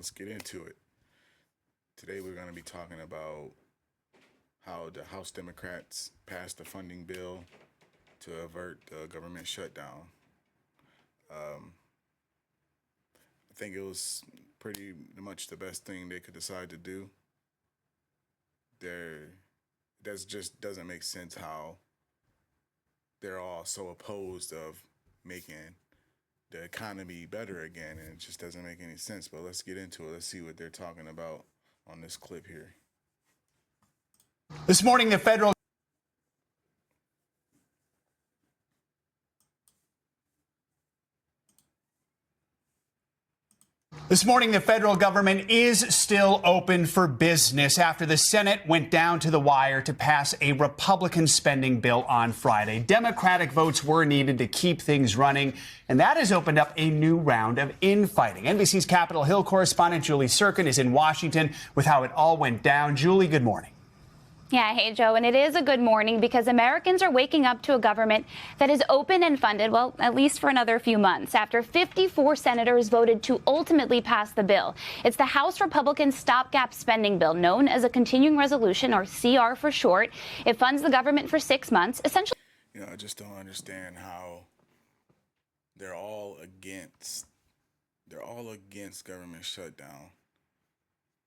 let's get into it. Today we're going to be talking about how the House Democrats passed a funding bill to avert the government shutdown. I think it was pretty much the best thing they could decide to do. That just doesn't make sense how they're all so opposed of making the economy better again, and it just doesn't make any sense. But let's get into it. Let's see what they're talking about on this clip here. This morning, the federal government is still open for business after the Senate went down to the wire to pass a Republican spending bill on Friday. Democratic votes were needed to keep things running, and that has opened up a new round of infighting. NBC's Capitol Hill correspondent Julie Sirkin is in Washington with how it all went down. Julie, good morning. Yeah, hey, Joe, and it is a good morning because Americans are waking up to a government that is open and funded, well, at least for another few months, after 54 senators voted to ultimately pass the bill. It's the House Republican stopgap spending bill, known as a continuing resolution, or CR for short. It funds the government for 6 months, essentially. I just don't understand how they're all against government shutdown,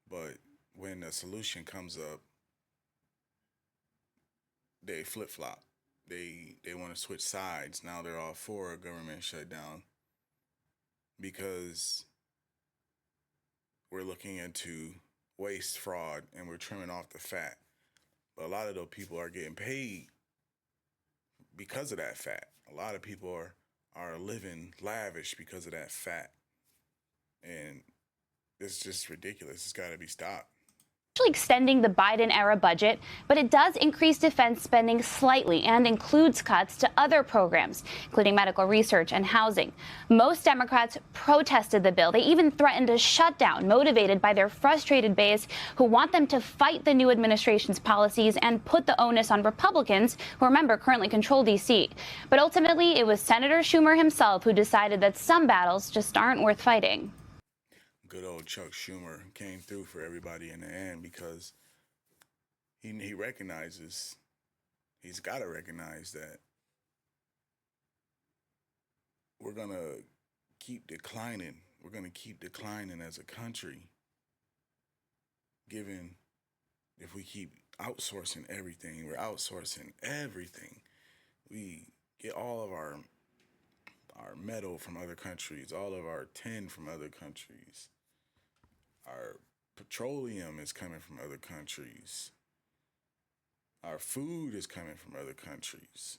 but when the solution comes up, they flip-flop. They want to switch sides. Now they're all for a government shutdown because we're looking into waste, fraud, and we're trimming off the fat. But a lot of those people are getting paid because of that fat. A lot of people are living lavish because of that fat. And it's just ridiculous. It's got to be stopped. Extending the Biden-era budget, but it does increase defense spending slightly and includes cuts to other programs, including medical research and housing. Most Democrats protested the bill. They even threatened a shutdown, motivated by their frustrated base who want them to fight the new administration's policies and put the onus on Republicans, who, remember, currently control D.C. But ultimately, it was Senator Schumer himself who decided that some battles just aren't worth fighting. Good old Chuck Schumer came through for everybody in the end because he recognizes, he's got to recognize that we're going to keep declining. We're going to keep declining as a country, given if we keep outsourcing everything. We're outsourcing everything. We get all of our metal from other countries, all of our tin from other countries. Our petroleum is coming from other countries. Our food is coming from other countries.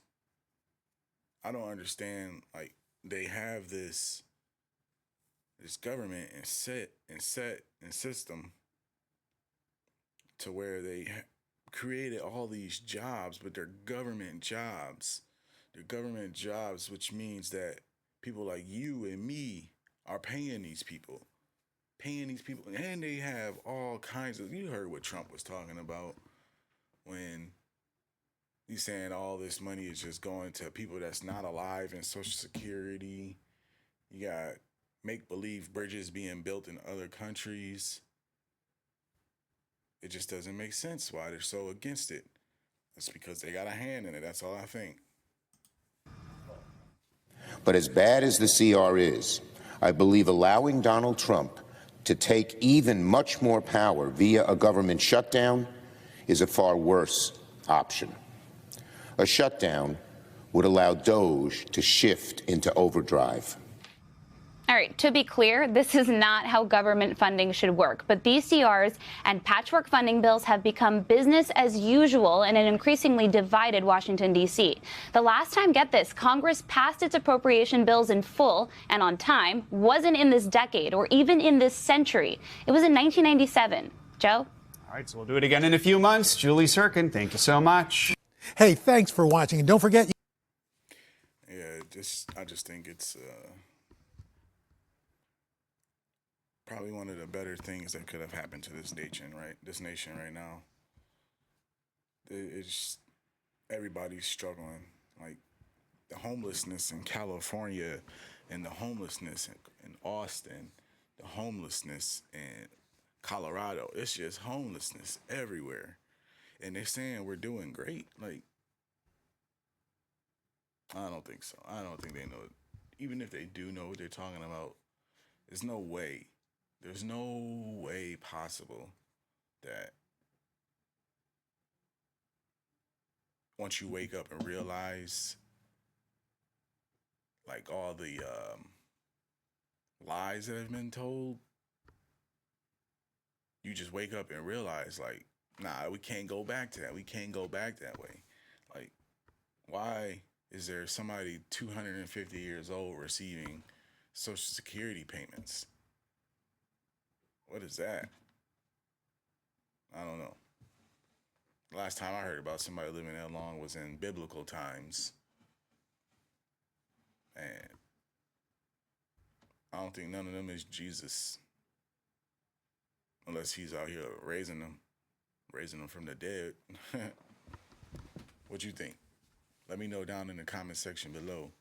I don't understand, like, they have this government and system to where they created all these jobs, but they're government jobs. They're government jobs, which means that people like you and me are paying these people, and they have all kinds of, you heard what Trump was talking about when he's saying all this money is just going to people that's not alive in Social Security. You got make-believe bridges being built in other countries. It just doesn't make sense why they're so against it. It's because they got a hand in it. That's all I think. But as bad as the CR is, I believe allowing Donald Trump to take even much more power via a government shutdown is a far worse option. A shutdown would allow DOJ to shift into overdrive. All right, to be clear, this is not how government funding should work. But these CRs and patchwork funding bills have become business as usual in an increasingly divided Washington, D.C. The last time, get this, Congress passed its appropriation bills in full and on time wasn't in this decade or even in this century. It was in 1997. Joe? All right, so we'll do it again in a few months. Julie Sirkin, thank you so much. Hey, thanks for watching. And don't forget. Yeah, I just think it's probably one of the better things that could have happened to this nation right now. It's everybody's struggling. Like the homelessness in California and the homelessness in Austin, the homelessness in Colorado. It's just homelessness everywhere. And they're saying we're doing great. Like, I don't think so. I don't think they know. Even if they do know what they're talking about, there's no way. There's no way possible that once you wake up and realize like all the lies that have been told, you just wake up and realize like, nah, we can't go back to that. We can't go back that way. Like, why is there somebody 250 years old receiving Social Security payments? What is that? I don't know. The last time I heard about somebody living that long was in biblical times. And I don't think none of them is Jesus. Unless he's out here raising them from the dead. What you think? Let me know down in the comment section below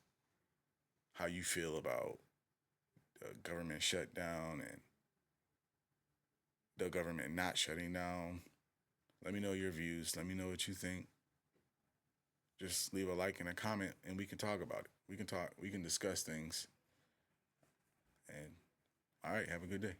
how you feel about the government shutdown and the government not shutting down. Let me know your views. Let me know what you think. Just leave a like and a comment and we can talk about it. We can discuss things. And all right, have a good day.